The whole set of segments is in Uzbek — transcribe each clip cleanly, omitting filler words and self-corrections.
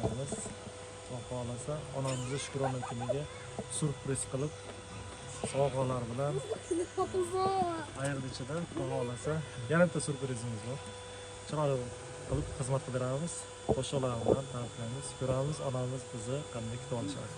qilamiz. Xudo xolasa onamizni Shukrona kuniga surpriz qilib sovg'alar bilan ayirdi ichidan Xudo xolasa yana bitta surprizimiz bor. Chiroyli qilib xizmat qildiramiz. Qo'shiqlar bilan ta'riflaymiz, ko'ramiz onamiz bizni qanday kutib olishadi.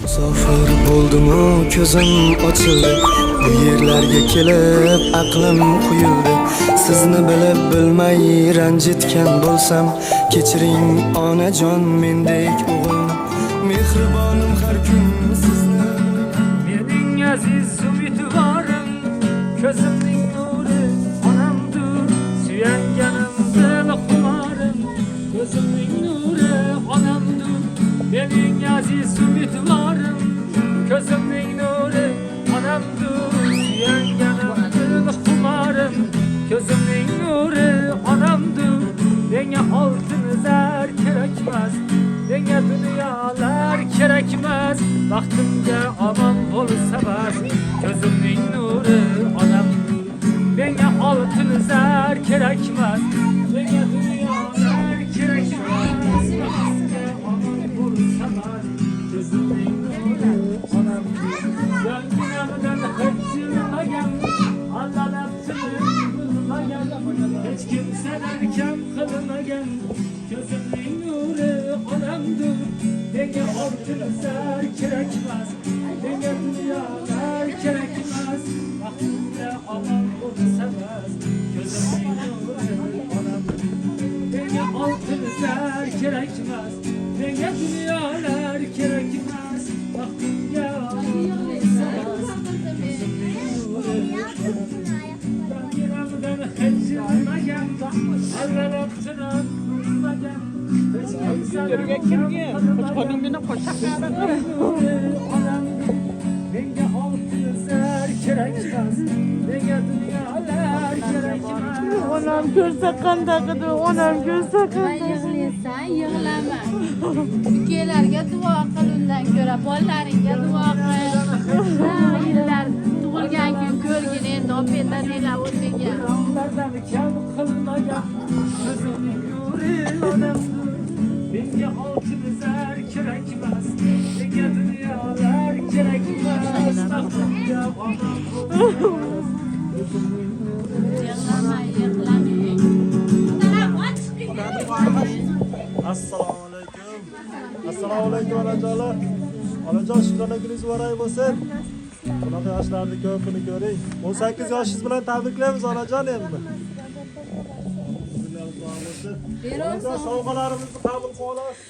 Musofir bo'ldim-u, ko'zim ochildi. Bu yerlarga kelib aqlim quyildi. Sizni bilib bilmay ranjitgan bo'lsam, kechiring onajon mendek o'g'ilni. Mehribonim har kun sizni. Mening aziz umidvorim, ko'zimning nuri onamdir. Suyanganim dil xumarim, ko'zimning nuri onamdir. Mening aziz umidvorim, ko'zimning nuri onamdir. Suyanganim dil xumarim, ko'zimning nuri onamdir. Menga oltin zar kerakmas, menga dunyolar kerakmas. Baxtimga omon bo'lsa bas, ko'zimning nuri onamdir. Menga oltin zar kerakmas, menga dunyolar kerakmas. Baxtimga omon bo'lsa bas, ko'zimning nuri onamdir. Yonginamdan hech jilmagan, allalab bilmagan, hech kimsadan kam qilmagan, ko'zimning nuri onamdir. Menga oltin zar kerakmas, menga dunyolar kerakmas. Baxtimga omon bo'lsa bas, ko'zimning nuri onamdir. Menga oltin zar kerakmas, menga dunyolar kerakmas. Baxtimga omon bo'lsa bas, ko'zimning nuri onamdir. Yonginamdan hech jilmagan, allalab bilmagan, hech kimsadan Kimga? Qo'shning bilan qo'shaqlardan. menga oltin zar kerakmas, menga dunyolar kerakmas. Onam ko'rsa qanday qildi, onam ko'rsa qanday. Yig'laysan, yig'lama. Ukalarga duo qil, undan ko'ra bolalaringga duo qil. Yillar tug'ilgan kun ko'rgin endi opangdan nelar o'tgan. Onlardan kam qilmagan, ko'zimning nuri onamdir. Menga oltin zar kerakmas, menga dunyolar kerakmas. Baxtimga omon bo'lsa, ko'zimning nuri Yig'lama, yig'lama. Assalomu alaykum. Assalomu alaykum onajonlar. Onajon Shukrona kuningiz muborak bo'lsin. Bunaqa yoshlarni ko'pini ko'ring. 18 yoshingiz bilan tabriklaymiz onajon endi. Onajon sovg'alarimizni qabul qilib olasiz.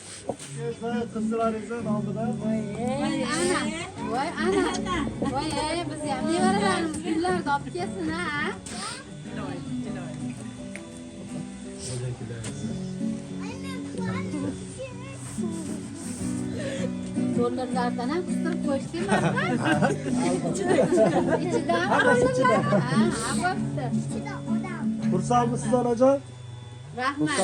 Qizlaringizni nomida. Voy ana, voy biz ham nevaralarimiz kunlarda olib kelsin ha. Dollarlardan ham qistirib qo'yshdingmi? İçidan dollarlar. Ha, bo'pti. Xursandmisiz onajon? Rahmat.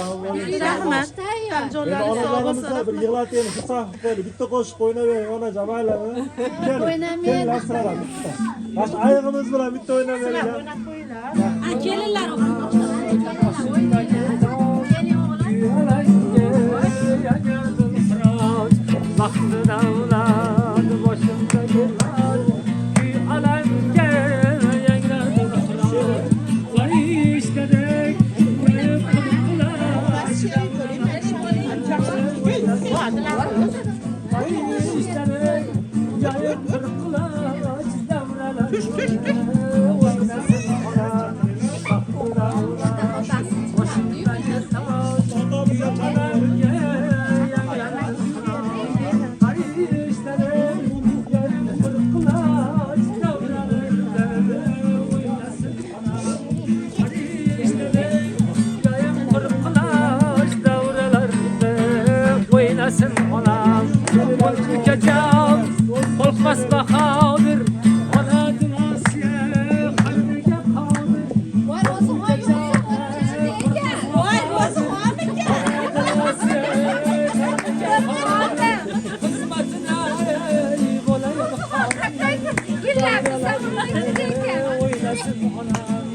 Rahmat. Tayyor. Onajonimizga bir yig'lataylik, xursand qilib bitta qo'shiq o'ynayvering onajon, maylimi? O'ynamayman. Lastiralab bitta. Mana ayog'imiz bilan bitta o'ynayvering. Kelinlar Baxtli davlat boshimda kelar, kuy alamga yangradi ixros. Farishtadek qo'yib qilqilar, farishtadek yoyib qilqilar, davralar o'ynasin onam. Baxtli davlat boshimda kelar, kuy alamga onam qo'lga jam qo'rqmas bahodir ona dunosiga qalbiga qodir. Voy o'zi xizmatini bo'layim o'ynasin onam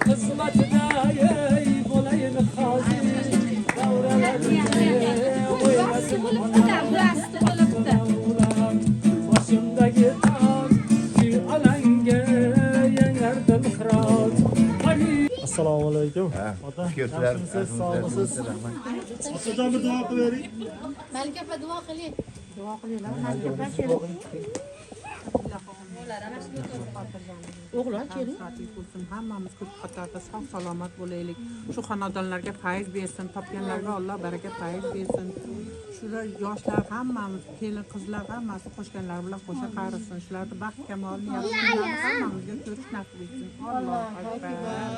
xizmatini bo'layim hozir davralar tug'ilibdi-da, burasi tug'ilibdi. Boshimdagi toj, shu alanga yangardim xiroz. Assalomu alaykum. Ota, Yaxshimisiz, sog'misiz? Otajon bir duo qilib bering. Malika opa duo qiling. O'g'lon keling. Hammamiz ko'p qatorda sog' salomat bo'laylik. Shu xonadonlarga fayz bersin, topganlarga Alloh baraka fayz bersin. Shular yoshlar hammamiz, kelin qizlar hammasi qo'shganlar bilan qo'sha qarisin. Shularni baxt kamolini yaxshi hammamizga ko'rish nasib etsin. Alloh akbar.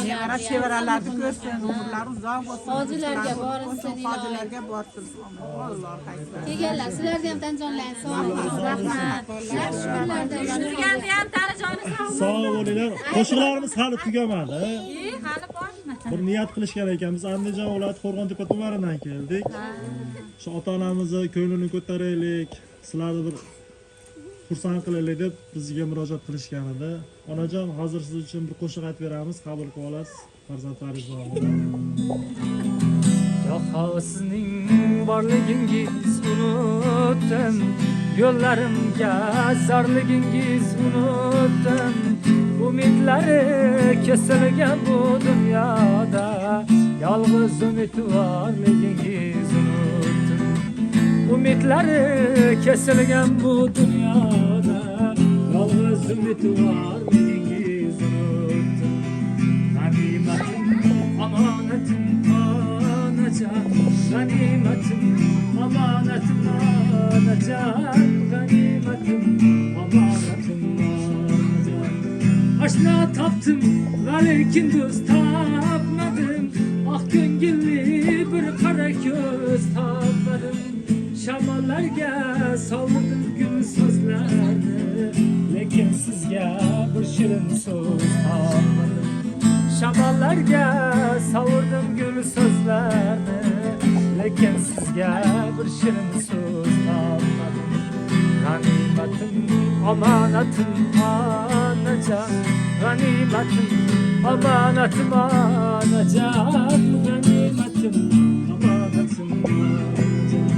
Nevara chevaralarni ko'rsin, umrlari uzoq bo'lsin. Hojilarga borsin, hojilarga borsin. Alloh akbar. Kelganlar, sizlarni ham tanjonlang, sog' bo'ling. Rahmat. Yaxshi kunlarda yurganni ham tanijoni sog' Sog' bo'linglar. Qo'shiqlarimiz hali tugamadi. hali bormi? Bir niyat qilishgan ekanmiz. Andijon viloyati Qo'rg'ontepa tumanidan keldik. Shu ota-onamizni ko'nglini ko'taraylik, sizlarni bir xursand qilaylik deb bizga murojaat qilishgan edi. Onajon, hozir siz uchun bir qo'shiq aytib beramiz, qabul qilib olasiz. Farzandlaringiz nomidan. Yo'q, sizning borligingiz unutdim. Yo'llarimga zarligingiz unutdim. Umidlari kesilgan bu dunyoda, yolg'iz umidvorligingiz unutdim. Umidlari kesilgan bu dunyoda, yolg'iz umidvorligingiz unutdim. G'animatim, omonatim, onajon, g'animatim, omonatim, onajon, g'animatim, omonatim, onajon. Aşna taptım, lekin do'st tapmadim. Ah ko'ngilli bir qara ko'z topmadim. Shamollarga soldim gul so'zlarni, lekin sizga bir shirin so'z topmadim. Shamollarga savurdim gul so'zlarni, lekin sizga bir shirin so'z topmadim. G'animatim, omonatim, onajon, g'animatim, omonatim, onajon, g'animatim, omonatim, onajon.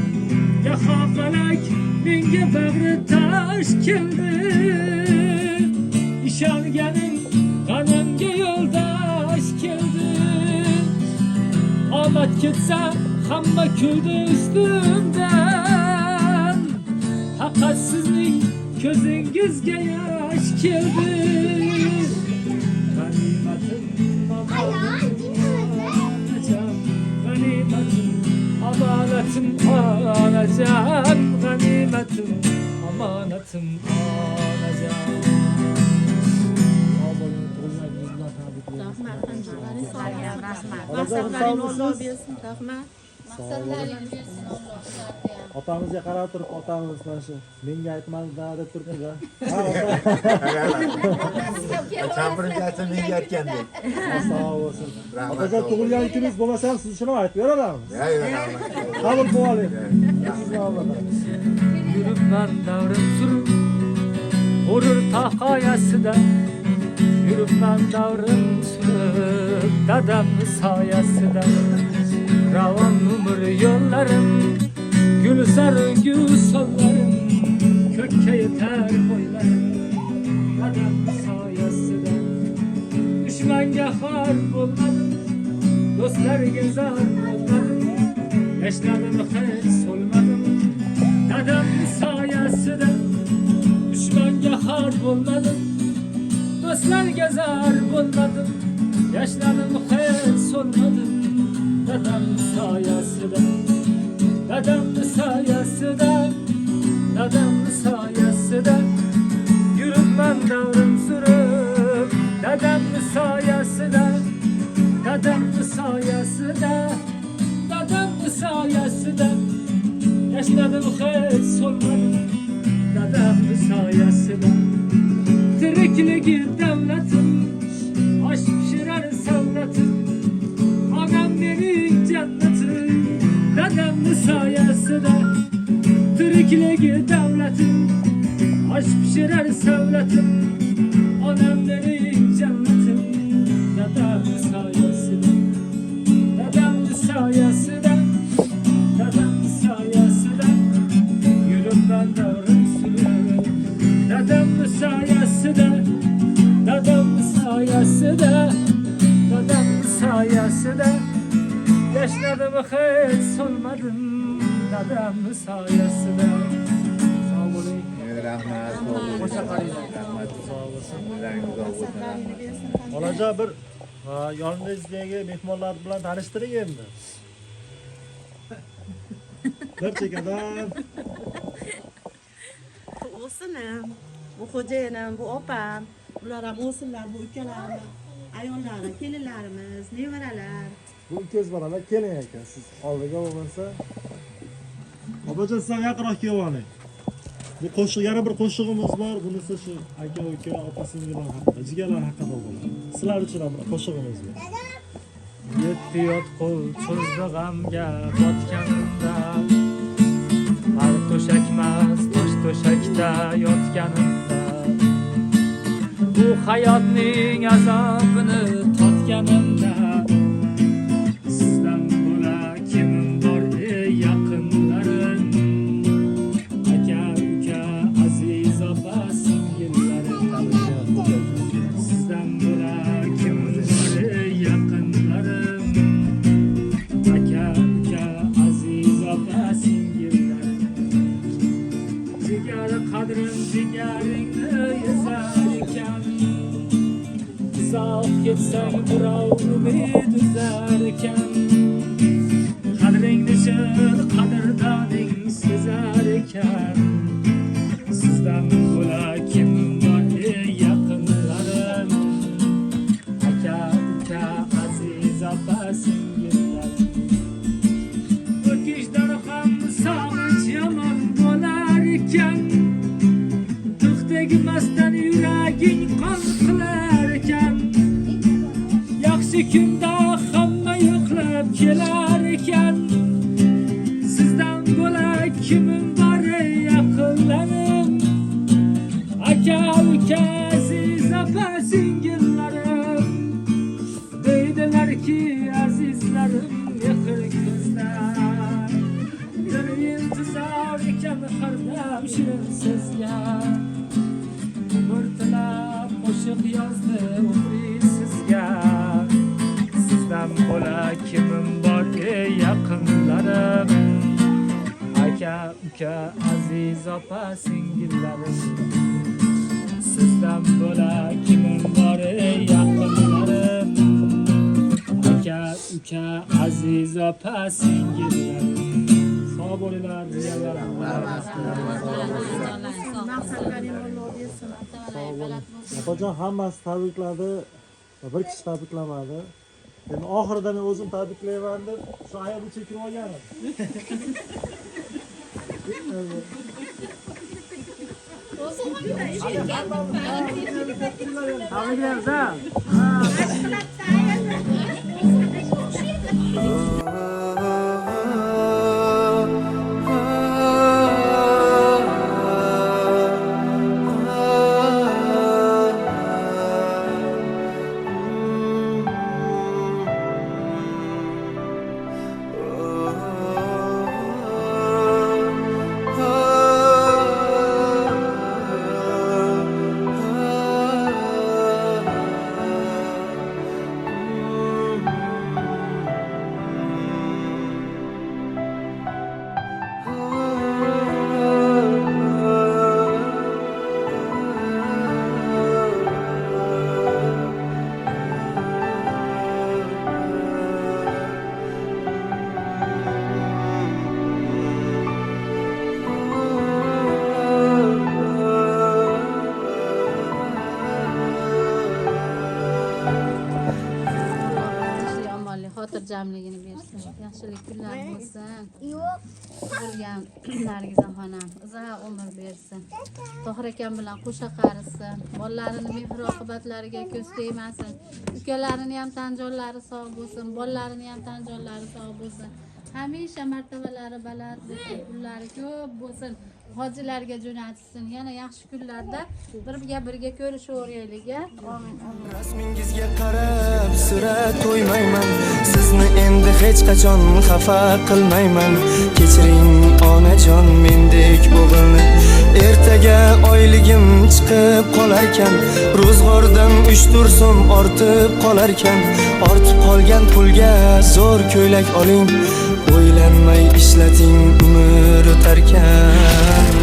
Yaho falak menga bag'ri tosh keldi, ishonganim g'animga yo'ldosh keldi. Omad ketsa hamma kuldi ustimdan, faqat sizning ko'zingizga yosh keldi. G'animatim, omonatim, g'animatim, omonatim, onajon, g'animatim, omonatim, onajon. Maqsadlaringiz bersin Alloh sizlarga ham. Otamizga qarab turib, otamiz mana shu menga aytmadi-da deb turibdi-da. Champirinchi aytsa menga aytgandek. Sog' bo'lsin. Rahmat. Otajon, tug'ilgan kuningiz bo'lmasa ham siz shuni aytib beramiz. Qabul qilib oling. Siz nomidan. Yürüpman davrim surib, g'urur taqoyasida. Yürüpman davrim surib, dadamni soyasida. Ravon umr yo'llarim, gulzargu sollarim, ko'kka yetar bo'ylarim, dadamni soyasida. Dushmanga xor bo'lmadim, do'stlarga zor bo'lmadim, yashnadim hech so'lmadim, dadamni soyasida. Dushmanga xor bo'lmadim, do'stlarga zor bo'lmadim, yashnadim hech so'lmadim, dadamni soyasida. Dadamni soyasida, dadamni soyasida. Yuribman davrim surib, dadamni soyasida, dadamni soyasida, dadamni soyasida. Yashnadim hech so'lmadim, dadamni soyasida. Tirikligi davlatim, osh pishirar savlatim, onam mening jannatim, dadamni soyasida. Tirikligi davlatim, osh pishirar savlatim, onam mening jannatim, dadamni soyasida. Dadamni soyasida, yashnadim hech so'lmadim dadamni soyasida. Sog' bo'ling. Rahmat. O'sha qaringlar. Rahmat. Sog' bo'lsin. Umringiz uzoq bo'lsin. Rahmat. Olajon bir yoningizdagi mehmonlar bilan tanishtiring endi. Bir chekadan. O'sinim, bu xo'jayinim, bu opam, ular ham o'sinlar, bu ukalarim, ayollari, kelinlarimiz, nevaralar. Bu ukangiz bolalar keling ekan. Siz oldiga bo'lmasa. Opajon siz ham yaqinroq kelib oling. Bu qo'shiq yana bir qo'shig'imiz bor. Bunisi shu aka uka, opa singillar haqida, jigarlar haqida bo'ladi. Sizlar uchun ham bir qo'shig'imiz bor. Yetti yot qo'l cho'zdi g'amga botganimda, har to'shakmas tosh to'shakda yotganimda, bu hayotning azobini totganimda, sizdan bo'la kimim bor ey yaqinlarim, aka uka aziz opa singillarim, sizdan bo'la kimim bor ey yaqinlarim, aka uka aziz opa singillarim, jigar qadrim jigaringni ezar ekan, uzoq ketsang birov umid uzar ekan, qadringni chin qadrdoning sezar ekan, sizdan bo'la kimim bor ey yaqinlarim, aka uka aziz opa singillarim, o'tkizdan ham sog'inch yomon bo'lar ekan, tuk tegmasdan yuraging qon qilar ekan, yaxshi kunda hamma yo'qlab kelar ekan, sizdan bo'la kimim bor ey yaqinlarim, aka uka aziz opa singillarim, deydilarki azizlarim mehr ko'zlar, dil intizor ekan har dam shirin sizga, umr tilab qo'shiq yozdi umri sizga, sizdan bo'la kimim bor ey yaqinlarim, aka uka aziz opa singillarim, sizdan bo'la kimim bor ey yaqinlarim, aka uka aziz opa singillarim. Sog' bo'linglar, jigarlarim. Opajon hammasi tabrikladi, bir kishi tabriklamadi. Endi oxirida men o'zim tabriklayman deb shu ayolni chekib olganim. Tabriklaymiz. xotirjamligini bersin, yaxshilik kunlar bo'lsin. Bo'lgan Nargizaxonam uzoq umr bersin. Tohir akam bilan qo'sha qarisin. Bolalarini mehr oqibatlariga ko'z tegmasin. Ukalarini ham tan jonlari sog' bo'lsin, bolalarini ham tan jonlari sog' bo'lsin. hamisha martabalari baland bo'lsin, pullari ko'p bo'lsin, hojilarga jo'natsin. Yana yaxshi kunlarda birga ko'rishaveraylik. Amin. Rasmingizga qarab sira to'ymayman, sizni endi hech qachon xafa qilmayman. Kechiring onajon mendek o'g'ilni, ertaga oyligim chiqib qolarkan, ro'zg'ordan 3-4 so'm ortib qolarkan, ortib qolgan pulga zo'r ko'ylak oling, o'ylanmay ishlating, umr o'tarkan.